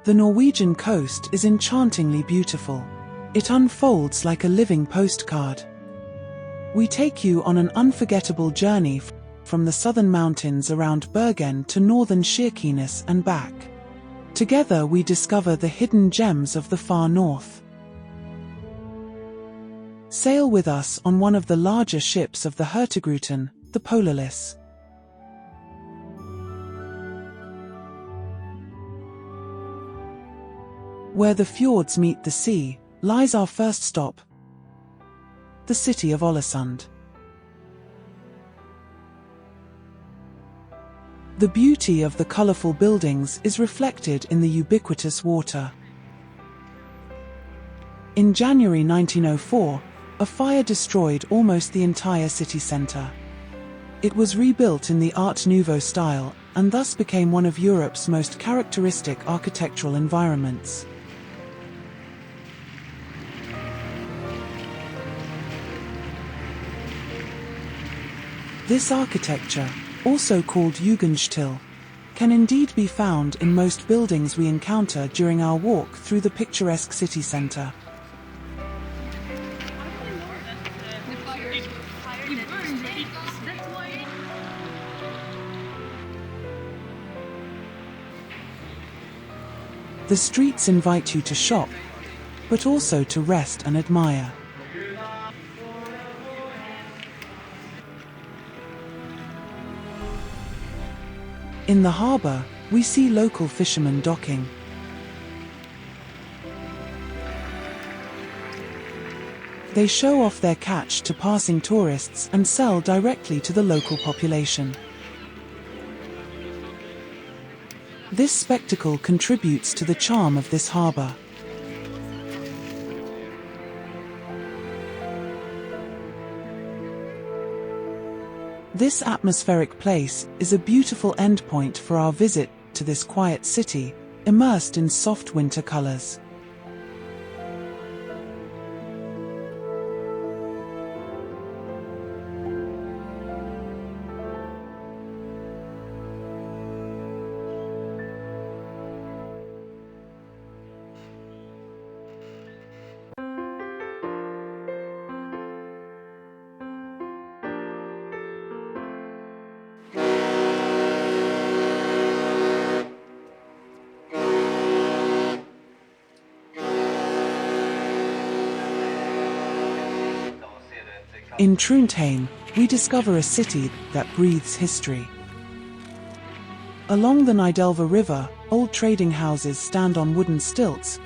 The Norwegian coast is enchantingly beautiful. It unfolds like a living postcard. We take you on an unforgettable journey from the southern mountains around Bergen to northern Kirkenes and back. Together we discover the hidden gems of the far north. Sail with us on one of the larger ships of the Hurtigruten, the Polarless. Where the fjords meet the sea, lies our first stop, the city of Ålesund. The beauty of the colorful buildings is reflected in the ubiquitous water. In January 1904, a fire destroyed almost the entire city center. It was rebuilt in the Art Nouveau style and thus became one of Europe's most characteristic architectural environments. This architecture, also called Jugendstil, can indeed be found in most buildings we encounter during our walk through the picturesque city center. The streets invite you to shop, but also to rest and admire. In the harbor, we see local fishermen docking. They show off their catch to passing tourists and sell directly to the local population. This spectacle contributes to the charm of this harbor. This atmospheric place is a beautiful endpoint for our visit to this quiet city, immersed in soft winter colors. In Trondheim, we discover a city that breathes history. Along the Nidelva River, old trading houses stand on wooden stilts,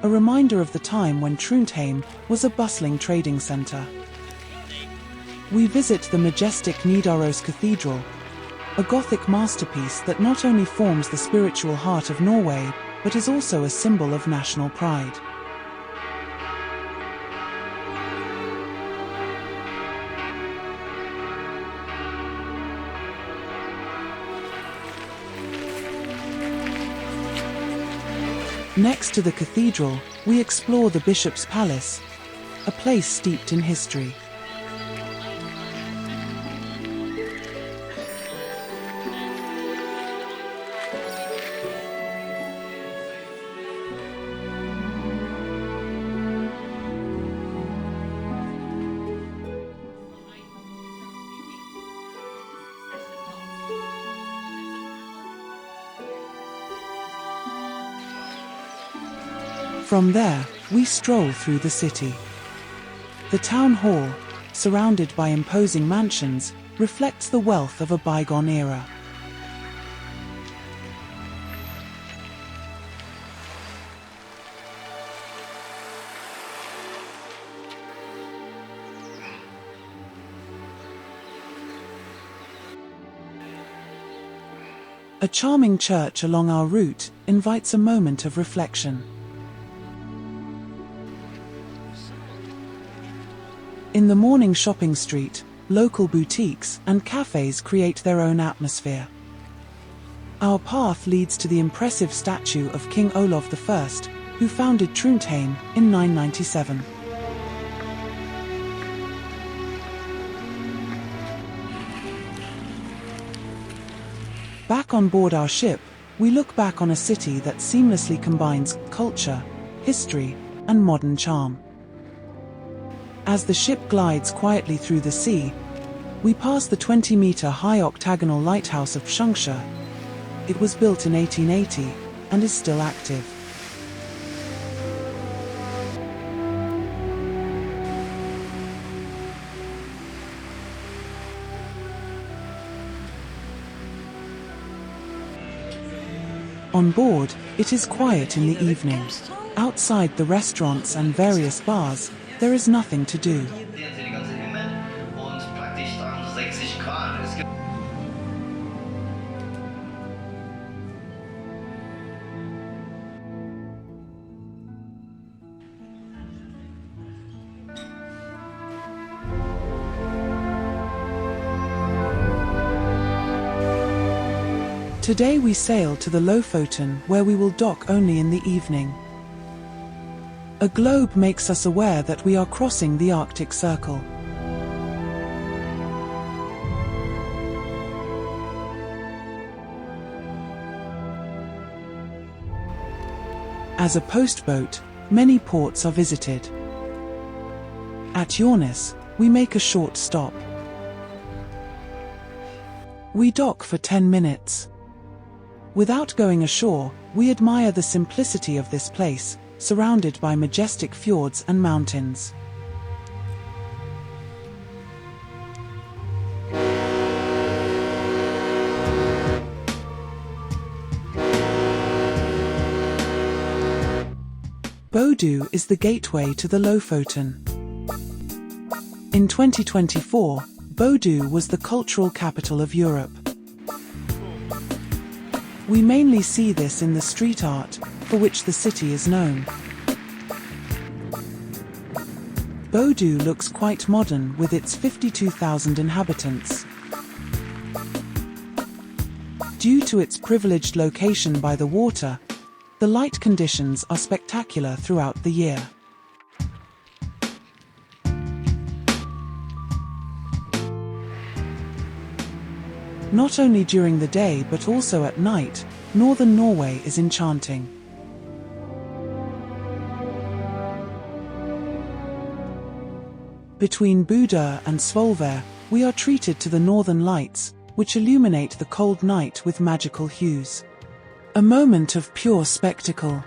a reminder of the time when Trondheim was a bustling trading center. We visit the majestic Nidaros Cathedral, a Gothic masterpiece that not only forms the spiritual heart of Norway, but is also a symbol of national pride. Next to the cathedral, we explore the Bishop's Palace, a place steeped in history. From there, we stroll through the city. The town hall, surrounded by imposing mansions, reflects the wealth of a bygone era. A charming church along our route invites a moment of reflection. In the morning shopping street, local boutiques and cafes create their own atmosphere. Our path leads to the impressive statue of King Olav I, who founded Trondheim in 997. Back on board our ship, we look back on a city that seamlessly combines culture, history, and modern charm. As the ship glides quietly through the sea, we pass the 20-meter-high octagonal lighthouse of Sjunkse. It was built in 1880 and is still active. On board, it is quiet in the evening. Outside the restaurants and various bars, there is nothing to do. Today we sail to the Lofoten, where we will dock only in the evening. A globe makes us aware that we are crossing the Arctic Circle. As a postboat, many ports are visited. At Kirkenes, we make a short stop. We dock for 10 minutes. Without going ashore, we admire the simplicity of this place, surrounded by majestic fjords and mountains. Bodø is the gateway to the Lofoten. In 2024, Bodø was the cultural capital of Europe. We mainly see this in the street art, for which the city is known. Bodø looks quite modern with its 52,000 inhabitants. Due to its privileged location by the water, the light conditions are spectacular throughout the year. Not only during the day but also at night, northern Norway is enchanting. Between Bodø and Svolvær, we are treated to the northern lights, which illuminate the cold night with magical hues. A moment of pure spectacle.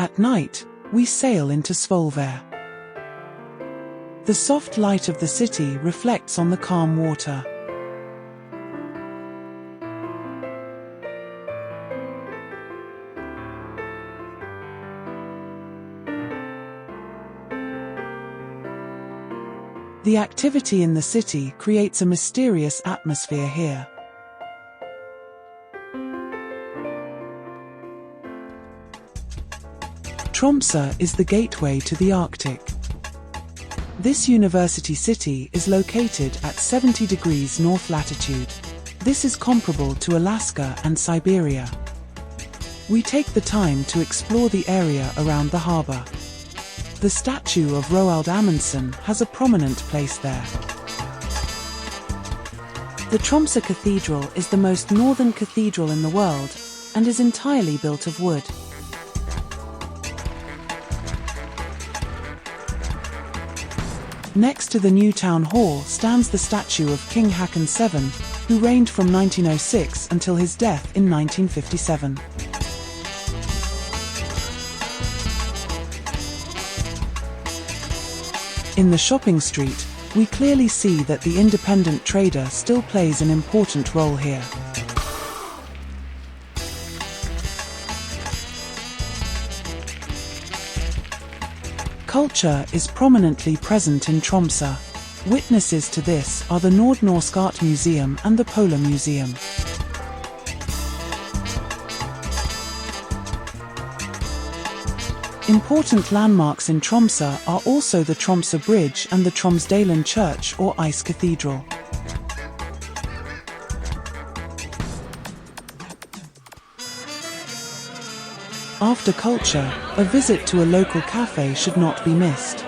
At night, we sail into Svolvær. The soft light of the city reflects on the calm water. The activity in the city creates a mysterious atmosphere here. Tromsø is the gateway to the Arctic. This university city is located at 70 degrees north latitude. This is comparable to Alaska and Siberia. We take the time to explore the area around the harbor. The statue of Roald Amundsen has a prominent place there. The Tromsø Cathedral is the most northern cathedral in the world and is entirely built of wood. Next to the new town hall stands the statue of King Haakon VII, who reigned from 1906 until his death in 1957. In the shopping street, we clearly see that the independent trader still plays an important role here. Culture is prominently present in Tromsø. Witnesses to this are the Nordnorsk Art Museum and the Polar Museum. Important landmarks in Tromsø are also the Tromsø Bridge and the Tromsdalen Church or Ice Cathedral. After culture, a visit to a local cafe should not be missed.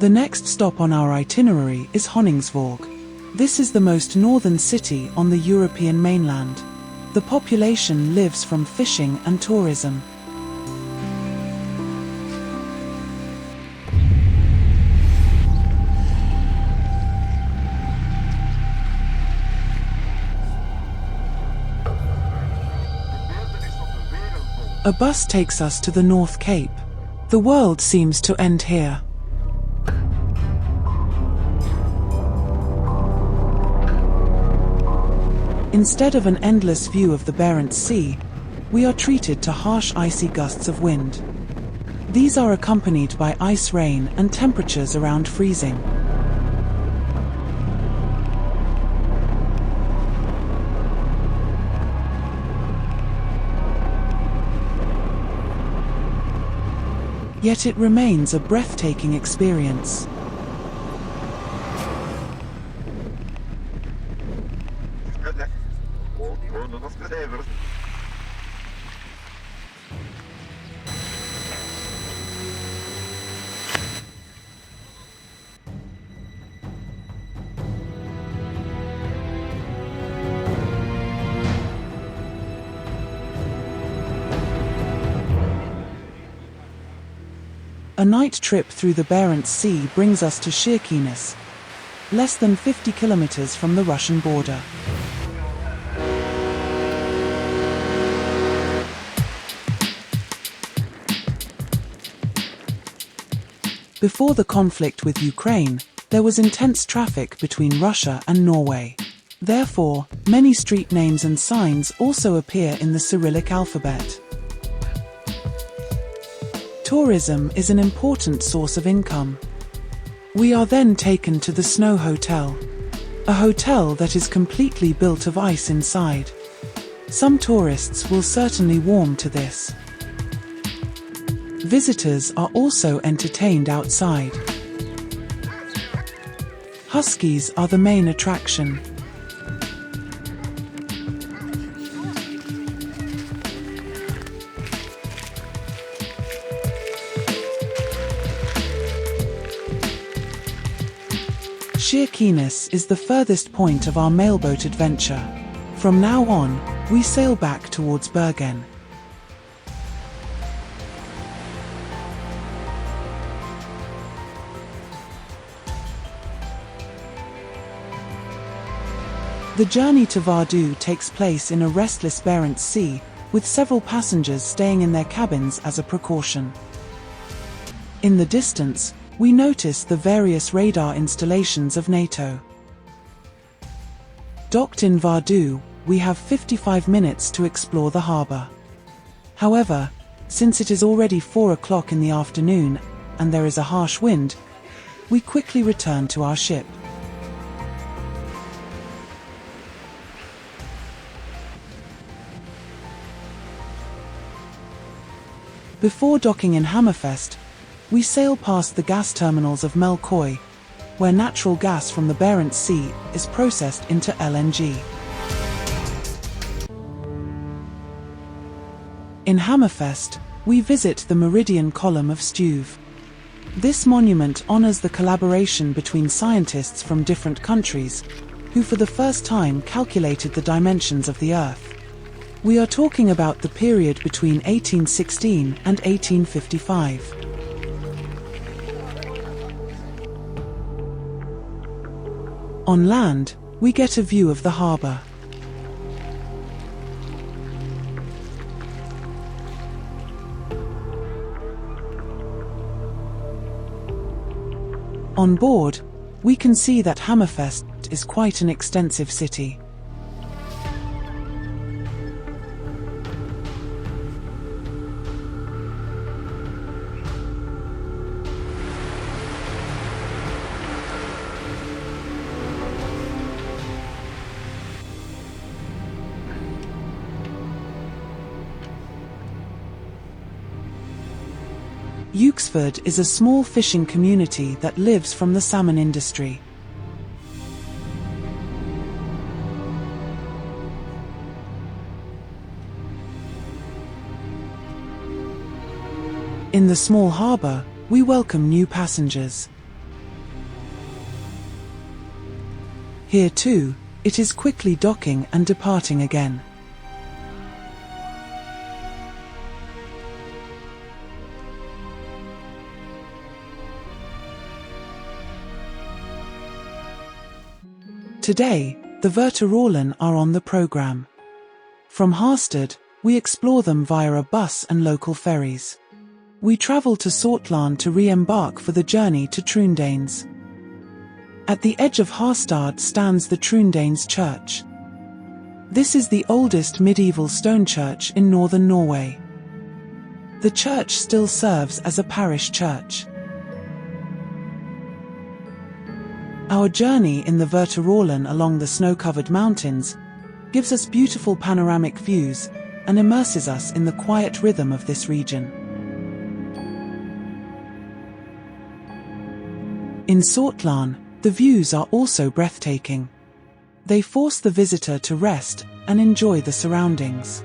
The next stop on our itinerary is Honningsvåg. This is the most northern city on the European mainland. The population lives from fishing and tourism. A bus takes us to the North Cape. The world seems to end here. Instead of an endless view of the Barents Sea, we are treated to harsh icy gusts of wind. These are accompanied by ice rain and temperatures around freezing. Yet it remains a breathtaking experience. A night trip through the Barents Sea brings us to Kirkenes, less than 50 kilometers from the Russian border. Before the conflict with Ukraine, there was intense traffic between Russia and Norway. Therefore, many street names and signs also appear in the Cyrillic alphabet. Tourism is an important source of income. We are then taken to the Snow Hotel, a hotel that is completely built of ice inside. Some tourists will certainly warm to this. Visitors are also entertained outside. Huskies are the main attraction. Kirkenes is the furthest point of our mailboat adventure. From now on, we sail back towards Bergen. The journey to Vardø takes place in a restless Barents Sea, with several passengers staying in their cabins as a precaution. In the distance, we notice the various radar installations of NATO. Docked in Vardø, we have 55 minutes to explore the harbour. However, since it is already 4 o'clock in the afternoon and there is a harsh wind, we quickly return to our ship. Before docking in Hammerfest, we sail past the gas terminals of Melkøy, where natural gas from the Barents Sea is processed into LNG. In Hammerfest, we visit the Meridian Column of Stuyve. This monument honors the collaboration between scientists from different countries, who for the first time calculated the dimensions of the Earth. We are talking about the period between 1816 and 1855. On land, we get a view of the harbour. On board, we can see that Hammerfest is quite an extensive city. Hurtigruten is a small fishing community that lives from the salmon industry. In the small harbour, we welcome new passengers. Here too, it is quickly docking and departing again. Today, the Hurtigruten are on the programme. From Harstad, we explore them via a bus and local ferries. We travel to Sortland to re-embark for the journey to Trundanes. At the edge of Harstad stands the Trundanes church. This is the oldest medieval stone church in northern Norway. The church still serves as a parish church. Our journey in the Hurtigruten along the snow-covered mountains gives us beautiful panoramic views and immerses us in the quiet rhythm of this region. In Sortland, the views are also breathtaking. They force the visitor to rest and enjoy the surroundings.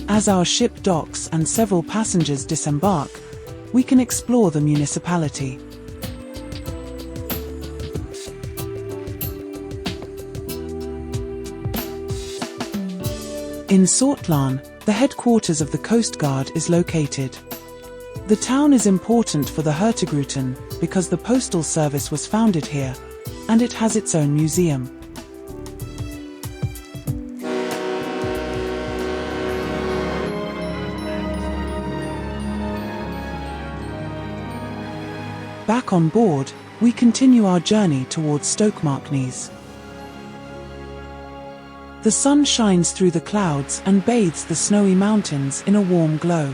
As our ship docks and several passengers disembark, we can explore the municipality. In Sortland, the headquarters of the Coast Guard is located. The town is important for the Hurtigruten because the postal service was founded here, and it has its own museum. Back on board, we continue our journey towards Stokmarknes. The sun shines through the clouds and bathes the snowy mountains in a warm glow.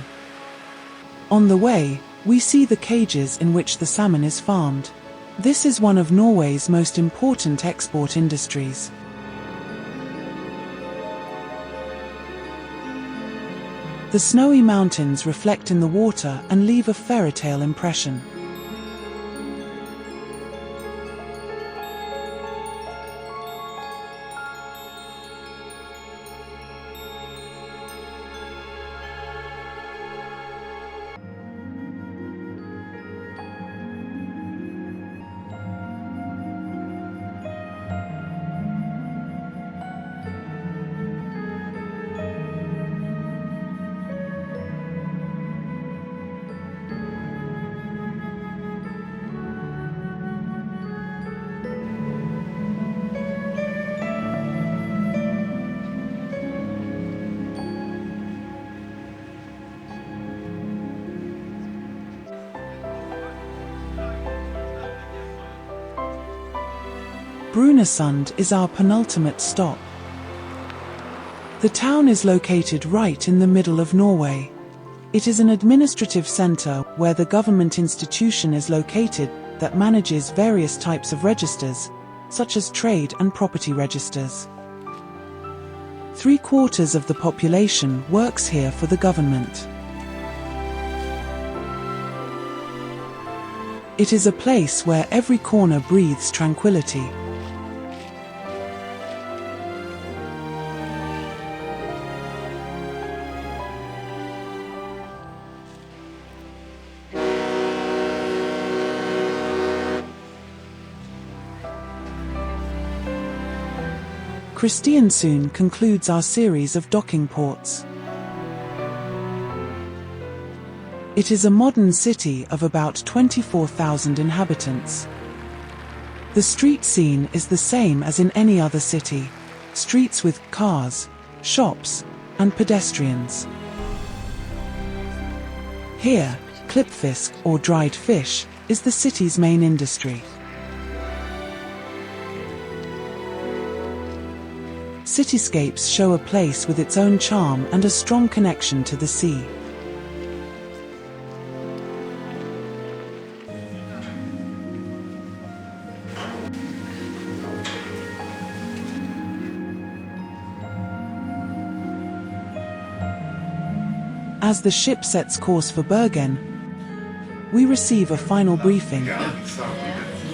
On the way, we see the cages in which the salmon is farmed. This is one of Norway's most important export industries. The snowy mountains reflect in the water and leave a fairy tale impression. Brunasund is our penultimate stop. The town is located right in the middle of Norway. It is an administrative centre where the government institution is located that manages various types of registers, such as trade and property registers. 3/4 of the population works here for the government. It is a place where every corner breathes tranquility. Kristiansund concludes our series of docking ports. It is a modern city of about 24,000 inhabitants. The street scene is the same as in any other city. Streets with cars, shops, and pedestrians. Here, klippfisk, or dried fish, is the city's main industry. Cityscapes show a place with its own charm and a strong connection to the sea. As the ship sets course for Bergen, we receive a final briefing,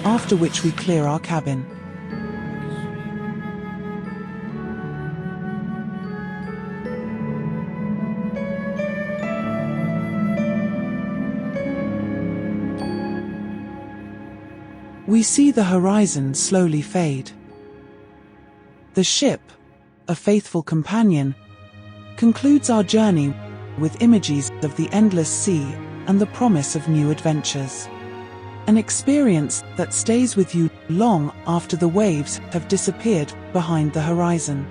after which we clear our cabin. We see the horizon slowly fade. The ship, a faithful companion, concludes our journey with images of the endless sea and the promise of new adventures. An experience that stays with you long after the waves have disappeared behind the horizon.